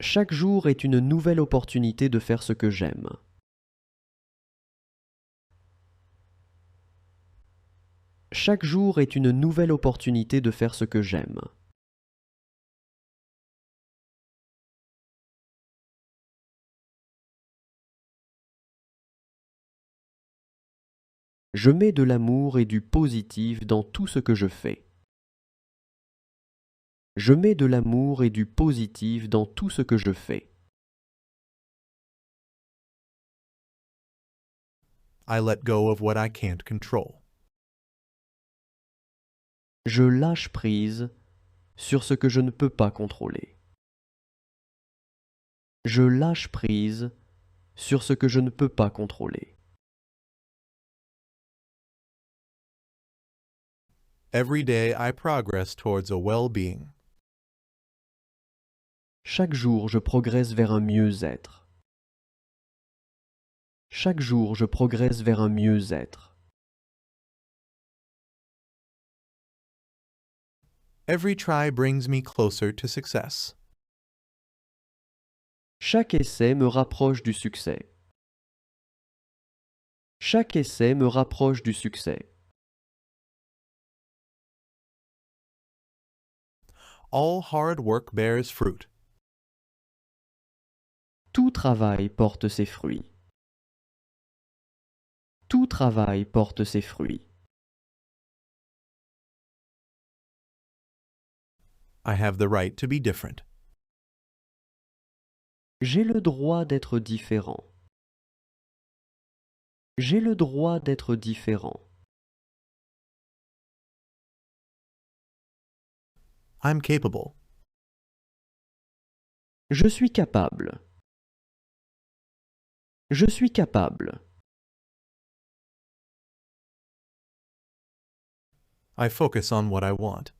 Chaque jour est une nouvelle opportunité de faire ce que j'aime. Chaque jour est une nouvelle opportunité de faire ce que j'aime. Je mets de l'amour et du positif dans tout ce que je fais. Je mets de l'amour et du positif dans tout ce que je fais. I let go of what I can't control. Je lâche prise sur ce que je ne peux pas contrôler. Je lâche prise sur ce que je ne peux pas contrôler. Every day I progress towards a well-being. Chaque jour, je progresse vers un mieux-être. Chaque jour, je progresse vers un mieux-être. Every try brings me closer to success. Chaque essai me rapproche du succès. Chaque essai me rapproche du succès. All hard work bears fruit. Tout travail porte ses fruits. Tout travail porte ses fruits. I have the right to be different. J'ai le droit d'être différent. J'ai le droit d'être différent. I'm capable. Je suis capable. Je suis capable. I focus on what I want.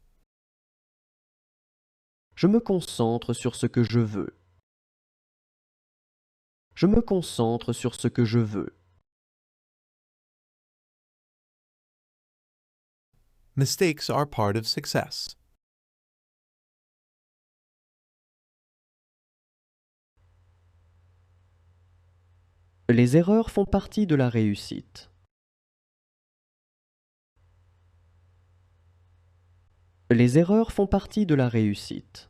Je me concentre sur ce que je veux. Je me concentre sur ce que je veux. Mistakes are part of success. Les erreurs font partie de la réussite. Les erreurs font partie de la réussite.